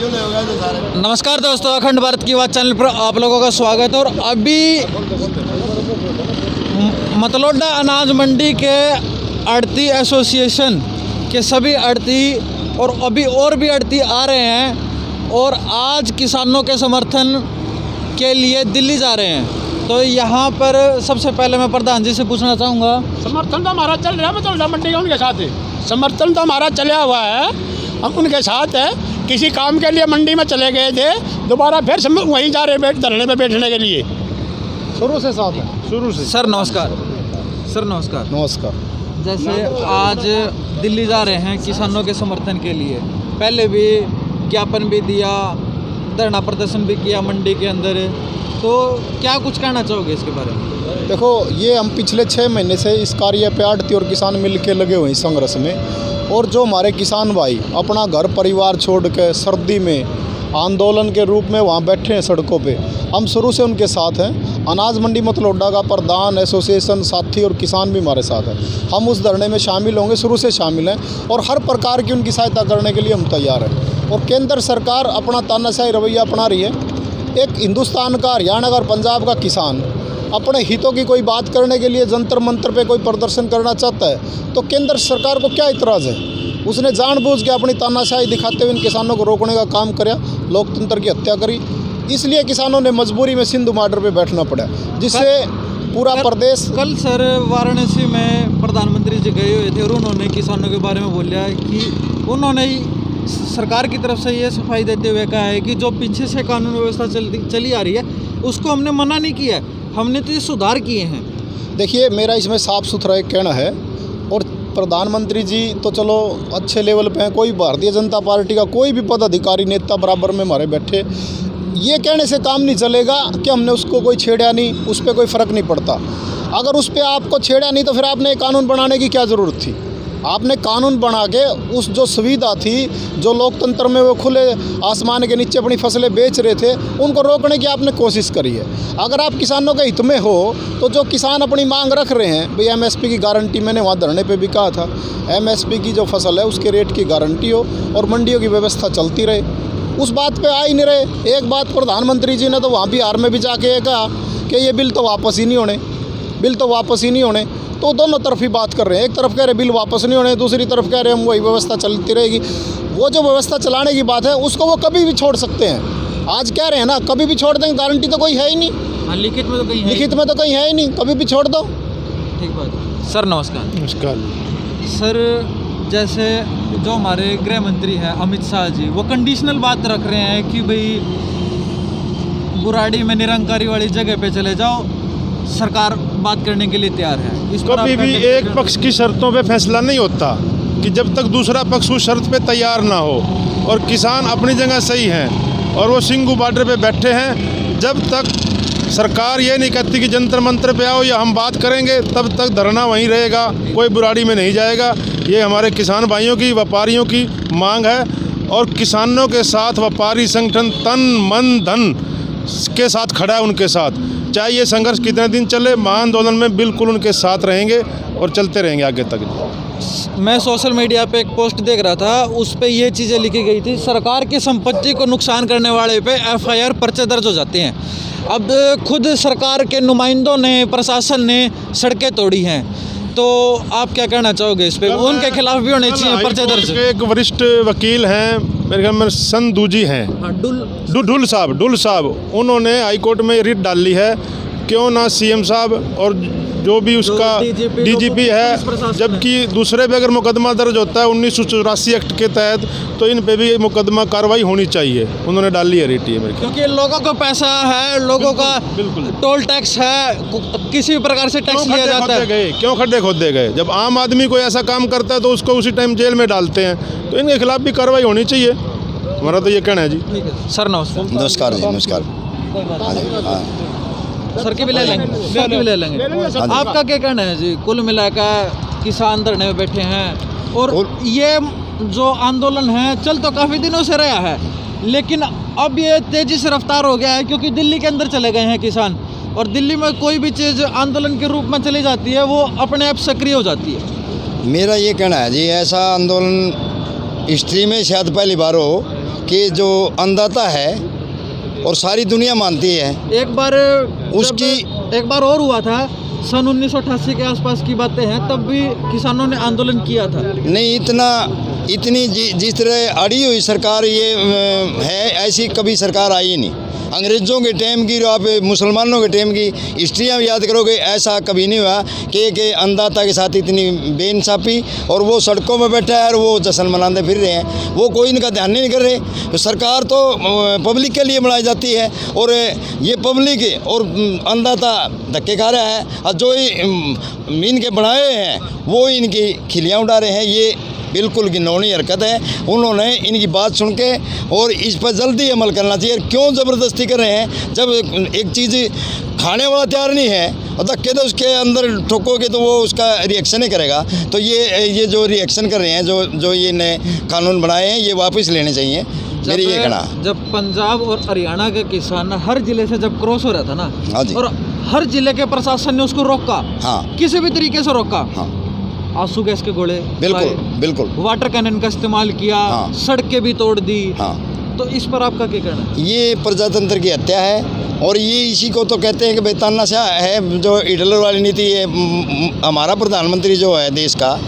नमस्कार दोस्तों, अखंड भारत की बात चैनल पर आप लोगों का स्वागत है। और अभी मतलोडा अनाज मंडी के आड़ती एसोसिएशन के सभी आड़ती और अभी और भी आड़ती आ रहे हैं और आज किसानों के समर्थन के लिए दिल्ली जा रहे हैं। तो यहाँ पर सबसे पहले मैं प्रधान जी से पूछना चाहूँगा, समर्थन तो हमारा चल रहा है मतलोडा मंडी का उनके साथ है। समर्थन तो हमारा चला हुआ है, हम उनके साथ है। किसी काम के लिए मंडी में चले गए थे, दोबारा फिर वहीं जा रहे धरने पे बैठने के लिए। शुरू से साथ है, शुरू से। सर नमस्कार। सर नमस्कार। नमस्कार। जैसे आज दिल्ली जा रहे हैं किसानों के समर्थन के लिए, पहले भी ज्ञापन भी दिया, धरना प्रदर्शन भी किया मंडी के अंदर, तो क्या कुछ कहना चाहोगे इसके बारे में? देखो, ये हम पिछले 6 महीने से इस कार्य पे आड़ती और किसान मिल के लगे हुए हैं संघर्ष में। और जो हमारे किसान भाई अपना घर परिवार छोड़ के सर्दी में आंदोलन के रूप में वहाँ बैठे हैं सड़कों पे, हम शुरू से उनके साथ हैं। अनाज मंडी मतलोडा का प्रधान, एसोसिएशन, साथी और किसान भी हमारे साथ हैं। हम उस धरने में शामिल होंगे, शुरू से शामिल हैं और हर प्रकार की उनकी सहायता करने के लिए हम तैयार हैं। और केंद्र सरकार अपना तानाशाही रवैया अपना रही है। एक हिंदुस्तान का, हरियाणा का और पंजाब का किसान अपने हितों की कोई बात करने के लिए जंतर मंतर पे कोई प्रदर्शन करना चाहता है तो केंद्र सरकार को क्या इतराज़ है? उसने जानबूझ के अपनी तानाशाही दिखाते हुए इन किसानों को रोकने का काम किया, लोकतंत्र की हत्या करी। इसलिए किसानों ने मजबूरी में सिंधु बॉर्डर पे बैठना पड़ा, जिससे पूरा प्रदेश। कल सर वाराणसी में प्रधानमंत्री जी गए हुए थे और उन्होंने किसानों के बारे में बोला कि उन्होंने सरकार की तरफ से ये सफाई देते हुए कहा है कि जो पीछे से कानून व्यवस्था चली आ रही है उसको हमने मना नहीं किया, हमने तो ये सुधार किए हैं। देखिए, मेरा इसमें साफ सुथरा एक कहना है, और प्रधानमंत्री जी तो चलो अच्छे लेवल पे हैं, कोई भारतीय जनता पार्टी का कोई भी पदाधिकारी नेता बराबर में हमारे बैठे, ये कहने से काम नहीं चलेगा कि हमने उसको कोई छेड़ा नहीं, उस पर कोई फ़र्क नहीं पड़ता। अगर उस पर आपको छेड़ा नहीं तो फिर आपने कानून बनाने की क्या ज़रूरत थी? आपने कानून बना के उस जो सुविधा थी, जो लोकतंत्र में वो खुले आसमान के नीचे अपनी फसलें बेच रहे थे, उनको रोकने की आपने कोशिश करी है। अगर आप किसानों के हित में हो तो जो किसान अपनी मांग रख रहे हैं, भाई एमएसपी की गारंटी, मैंने वहाँ धरने पे भी कहा था, एमएसपी की जो फसल है उसके रेट की गारंटी हो और मंडियों की व्यवस्था चलती रहे, उस बात पर आ ही नहीं रहे। एक बात प्रधानमंत्री जी ने तो वहाँ बिहार में भी जाके कहा कि ये बिल तो वापस ही नहीं होने, बिल तो वापस ही नहीं होने। तो दोनों तरफ ही बात कर रहे हैं, एक तरफ कह रहे बिल वापस नहीं होने, दूसरी तरफ कह रहे हम वही व्यवस्था चलती रहेगी। वो जो व्यवस्था चलाने की बात है उसको वो कभी भी छोड़ सकते हैं। आज कह रहे हैं ना, कभी भी छोड़ देंगे, गारंटी तो कोई है ही नहीं। हाँ, लिखित में तो कहीं है, लिखित में तो कहीं है ही नहीं, कभी भी छोड़ दो। ठीक बात। सर नमस्कार। नमस्कार। सर जैसे जो हमारे गृह मंत्री हैं अमित शाह जी, वो कंडीशनल बात रख रहे हैं कि भाई बुराड़ी में निरंकारी वाली जगह पे चले जाओ, सरकार बात करने के लिए तैयार है। कभी भी एक पक्ष की शर्तों पे फैसला नहीं होता कि जब तक दूसरा पक्ष उस शर्त पे तैयार ना हो। और किसान अपनी जगह सही हैं और वो सिंधु बॉर्डर पे बैठे हैं। जब तक सरकार ये नहीं कहती कि जंतर मंतर पे आओ या हम बात करेंगे, तब तक धरना वहीं रहेगा, कोई बुराड़ी में नहीं जाएगा। ये हमारे किसान भाइयों की, व्यापारियों की मांग है। और किसानों के साथ व्यापारी संगठन तन मन धन के साथ खड़ा है, उनके साथ। चाहे ये संघर्ष कितने दिन चले, महाआंदोलन में बिल्कुल उनके साथ रहेंगे और चलते रहेंगे आगे तक। मैं सोशल मीडिया पे एक पोस्ट देख रहा था, उस पे ये चीज़ें लिखी गई थी, सरकार की संपत्ति को नुकसान करने वाले पे एफआईआर पर्चे दर्ज हो जाते हैं। अब खुद सरकार के नुमाइंदों ने, प्रशासन ने सड़कें तोड़ी हैं, तो आप क्या कहना चाहोगे इस पे? उनके खिलाफ भी होने चाहिए पर्चे दर्ज। एक वरिष्ठ वकील हैं, मेरे ख्याल में संधू जी हैं, ढुल साहब, उन्होंने हाईकोर्ट में रिट डाली है, क्यों ना सीएम साहब और जो भी उसका डीजीपी है, जबकि दूसरे पे अगर मुकदमा दर्ज होता है 1984 एक्ट के तहत, तो इन पे भी मुकदमा कार्रवाई होनी चाहिए। उन्होंने डाली है रिट, क्योंकि लोगों को पैसा है, लोगों का टोल टैक्स है, किसी भी प्रकार से टैक्स लिया जाता है। क्यों खड्डे खोदे गए? जब आम आदमी कोई ऐसा काम करता है तो उसको उसी टाइम जेल में डालते हैं, तो इनके खिलाफ भी कार्रवाई होनी चाहिए, हमारा तो ये कहना है जी। सर नमस्कार। नमस्कार जी। नमस्कार। सर के भी ले लेंगे, आपका क्या कहना है जी? कुल मिलाकर किसान धरने में बैठे हैं और ये जो आंदोलन है चल तो काफ़ी दिनों से रहा है, लेकिन अब ये तेज़ी से रफ्तार हो गया है क्योंकि दिल्ली के अंदर चले गए हैं किसान, और दिल्ली में कोई भी चीज़ आंदोलन के रूप में चली जाती है वो अपने आप सक्रिय हो जाती है। मेरा ये कहना है जी, ऐसा आंदोलन हिस्ट्री में शायद पहली बार हो कि जो अन्नदाता है और सारी दुनिया मानती है एक बार एक बार और हुआ था सन 1988 के आसपास की बातें हैं, तब भी किसानों ने आंदोलन किया था। नहीं, इतनी जिस तरह अड़ी हुई सरकार ये है, ऐसी कभी सरकार आई ही नहीं। अंग्रेज़ों के टाइम की, आप मुसलमानों के टाइम की हिस्ट्रियाँ याद करोगे, ऐसा कभी नहीं हुआ कि अन्नदाता के साथ इतनी बेइंसाफ़ी, और वो सड़कों में बैठा है और वो जश्न मनाते फिर रहे हैं, वो कोई इनका ध्यान नहीं कर रहे। तो सरकार तो पब्लिक के लिए बनाई जाती है और ये पब्लिक और अन्नदाता धक्के खा रहा है, और जो इनके बनाए हैं वो इनकी खिलियाँ उड़ा रहे हैं। ये बिल्कुल घिनौनी हरकत है। उन्होंने इनकी बात सुन के और इस पर जल्दी अमल करना चाहिए। क्यों ज़बरदस्ती कर रहे हैं? जब एक चीज़ खाने वाला तैयार नहीं है और धक्के तो उसके अंदर ठोकोगे तो वो उसका रिएक्शन ही करेगा। तो ये जो रिएक्शन कर रहे हैं, जो ये नए कानून बनाए हैं, ये वापस लेने चाहिए, मेरी ये कहना। जब पंजाब और हरियाणा के किसान हर जिले से जब क्रॉस हो रहा था ना, हाँ जी, और हर जिले के प्रशासन ने उसको रोका, हाँ, किसी भी तरीके से रोका, हाँ, आंसू गैस के गोले, बिल्कुल वाटर कैनन का इस्तेमाल किया, हाँ, सड़कें भी तोड़ दी, हाँ। तो इस पर आपका क्या कहना है? ये प्रजातंत्र की हत्या है, और ये इसी को तो कहते हैं कि बेतानाशाह है, जो हिटलर वाली नीति है। हमारा प्रधानमंत्री जो है देश का,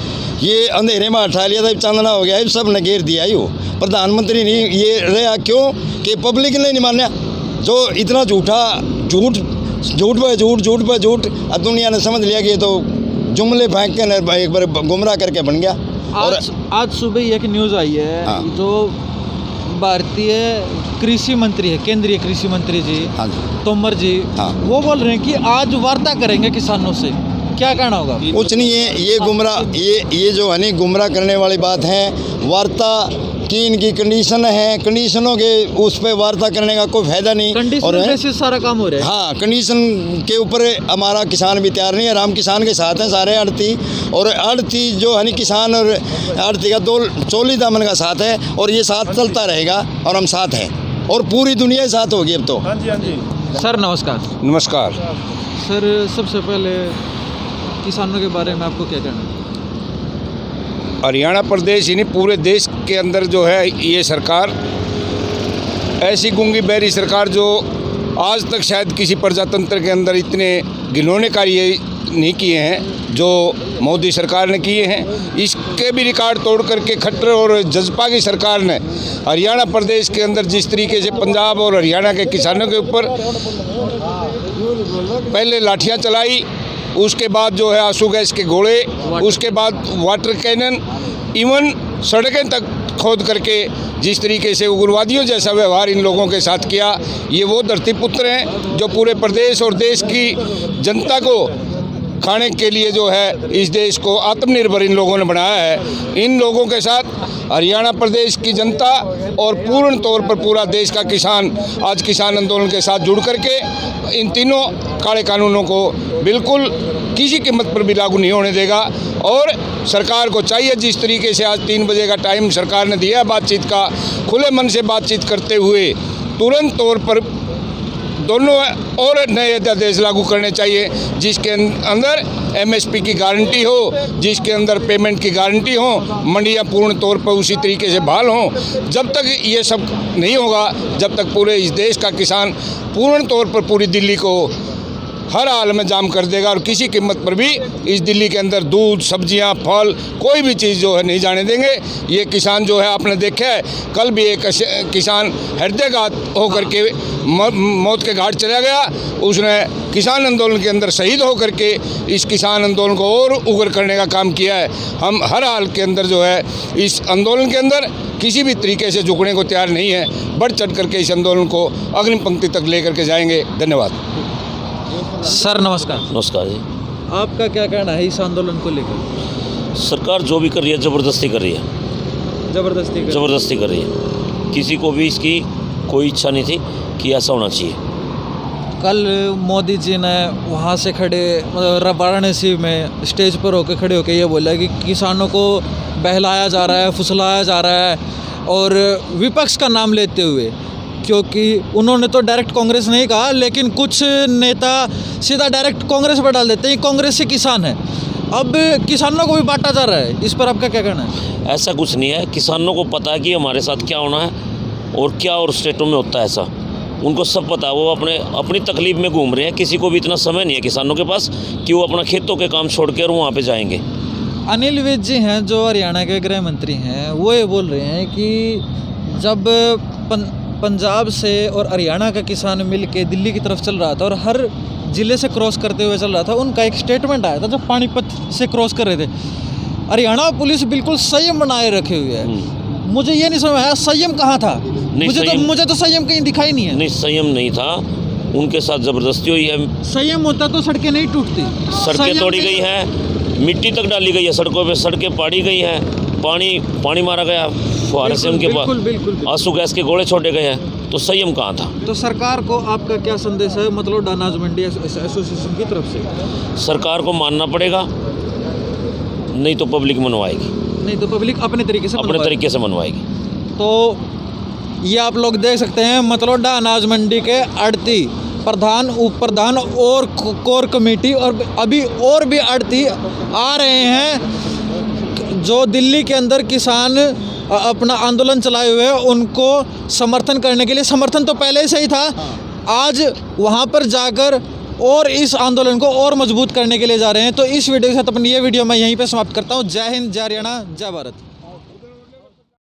ये अंधेरे में उठा लिया था, चांदना हो गया, सब ने घेर दिया। यो प्रधानमंत्री नहीं ये रहा, क्यों कि पब्लिक ने नहीं माना। जो इतना झूठ पे झूठ, अब दुनिया ने समझ लिया कि ये तो जुमले फेंक के एक बार गुमराह करके बन गया। और आज सुबह ही एक न्यूज़ आई है, हाँ, जो भारतीय कृषि मंत्री है, केंद्रीय कृषि मंत्री जी, हाँ जी, तोमर जी, हाँ, वो बोल रहे हैं कि आज वार्ता करेंगे किसानों से। क्या कहना होगा? कुछ नहीं है, ये गुमराह, ये जो है नहीं, गुमराह करने वाली बात है। वार्ता की इनकी कंडीशन है, कंडीशनों के उस पर वार्ता करने का कोई फायदा नहीं। कंडीशन बेसिस सारा काम हो रहा है। हाँ, कंडीशन के ऊपर हमारा किसान भी तैयार नहीं है। हम किसान के साथ हैं सारे आड़ती, और आड़ती जो है नहीं, किसान और आड़ती का दो चोली दामन का साथ है, और ये साथ चलता रहेगा, और हम साथ हैं, और पूरी दुनिया साथ होगी अब तो। हाँ जी। सर नमस्कार। नमस्कार सर, सबसे पहले किसानों के बारे में आपको क्या कहना है? हरियाणा प्रदेश ही नहीं, पूरे देश के अंदर जो है ये सरकार ऐसी गूंगी बहरी सरकार जो आज तक शायद किसी प्रजातंत्र के अंदर इतने घिनौने कार्य नहीं किए हैं जो मोदी सरकार ने किए हैं। इसके भी रिकॉर्ड तोड़ करके खट्टर और जजपा की सरकार ने हरियाणा प्रदेश के अंदर जिस तरीके से पंजाब और हरियाणा के किसानों के ऊपर पहले लाठियां चलाई, उसके बाद जो है आंसू गैस के गोले, उसके बाद वाटर कैनन, इवन सड़कें तक खोद करके जिस तरीके से उग्रवादियों जैसा व्यवहार इन लोगों के साथ किया, ये वो धरती पुत्र हैं जो पूरे प्रदेश और देश की जनता को खाने के लिए जो है इस देश को आत्मनिर्भर इन लोगों ने बनाया है। इन लोगों के साथ हरियाणा प्रदेश की जनता और पूर्ण तौर पर पूरा देश का किसान आज किसान आंदोलन के साथ जुड़ करके इन तीनों काले कानूनों को बिल्कुल किसी कीमत पर भी लागू नहीं होने देगा। और सरकार को चाहिए, जिस तरीके से आज 3 बजे का टाइम सरकार ने दिया बातचीत का, खुले मन से बातचीत करते हुए तुरंत तौर पर दोनों और नए अध्यादेश लागू करने चाहिए, जिसके अंदर MSP की गारंटी हो, जिसके अंदर पेमेंट की गारंटी हो, मंडियां पूर्ण तौर पर उसी तरीके से बहाल हों। जब तक ये सब नहीं होगा, जब तक पूरे इस देश का किसान पूर्ण तौर पर पूरी दिल्ली को हर हाल में जाम कर देगा, और किसी कीमत पर भी इस दिल्ली के अंदर दूध, सब्जियां, फल, कोई भी चीज़ जो है नहीं जाने देंगे। ये किसान जो है आपने देखा है, कल भी एक किसान हृदयघात होकर के मौत के घाट चला गया। उसने किसान आंदोलन के अंदर शहीद होकर के इस किसान आंदोलन को और उग्र करने का काम किया है। हम हर हाल के अंदर जो है इस आंदोलन के अंदर किसी भी तरीके से झुकने को तैयार नहीं है, बढ़ चढ़ करके इस आंदोलन को अग्रिम पंक्ति तक लेकर के जाएंगे। धन्यवाद। सर नमस्कार। नमस्कार जी। आपका क्या कहना है इस आंदोलन को लेकर? सरकार जो भी कर रही है ज़बरदस्ती कर रही है, ज़बरदस्ती कर रही है। किसी को भी इसकी कोई इच्छा नहीं थी कि ऐसा होना चाहिए। कल मोदी जी ने वहाँ से खड़े वाराणसी में स्टेज पर होकर खड़े होकर ये बोला कि किसानों को बहलाया जा रहा है, फुसलाया जा रहा है, और विपक्ष का नाम लेते हुए, क्योंकि उन्होंने तो डायरेक्ट कांग्रेस नहीं कहा, लेकिन कुछ नेता सीधा डायरेक्ट कांग्रेस पर डाल देते हैं, कांग्रेस से किसान है। अब किसानों को भी बांटा जा रहा है, इस पर आपका क्या कहना है? ऐसा कुछ नहीं है, किसानों को पता है कि हमारे साथ क्या होना है, और क्या और स्टेटों में होता है ऐसा, उनको सब पता है। वो अपनी तकलीफ में घूम रहे हैं। किसी को भी इतना समय नहीं है किसानों के पास कि वो अपना खेतों के काम छोड़ कर वहाँ पे जाएंगे। अनिल विज जी हैं जो हरियाणा के गृह मंत्री हैं, वो ये बोल रहे हैं कि जब पंजाब से और हरियाणा का किसान मिल के दिल्ली की तरफ चल रहा था और हर ज़िले से क्रॉस करते हुए चल रहा था, उनका एक स्टेटमेंट आया था जब पानीपत से क्रॉस कर रहे थे, हरियाणा पुलिस बिल्कुल संयम बनाए रखे हुए है। मुझे ये नहीं समझ आया संयम कहाँ था। मुझे तो संयम कहीं दिखाई नहीं है। नहीं, संयम नहीं था, उनके साथ ज़बरदस्ती हुई है। संयम होता तो सड़कें नहीं टूटती। सड़कें तोड़ी गई हैं, मिट्टी तक डाली गई है सड़कों पे, सड़कें पाड़ी गई हैं, पानी मारा गया फुहारे से, उनके पास आंसू गैस के गोले छोड़े गए हैं। तो संयम कहाँ था। तो सरकार को आपका क्या संदेश है, मतलब अनाज मंडी एसोसिएशन की तरफ से? सरकार को मानना पड़ेगा, नहीं तो पब्लिक मनवाएगी। नहीं तो पब्लिक अपने तरीके से मनवाएगी। तो ये आप लोग देख सकते हैं, मतलब अनाज मंडी के आड़ती प्रधान, उप प्रधान और कोर कमेटी और अभी और भी आड़ती आ रहे हैं जो दिल्ली के अंदर किसान अपना आंदोलन चलाए हुए हैं, उनको समर्थन करने के लिए। समर्थन तो पहले से ही था, आज वहाँ पर जाकर और इस आंदोलन को और मजबूत करने के लिए जा रहे हैं। तो इस वीडियो के साथ अपनी ये वीडियो मैं यहीं पे समाप्त करता हूँ। जय हिंद, जय हरियाणा, जय भारत।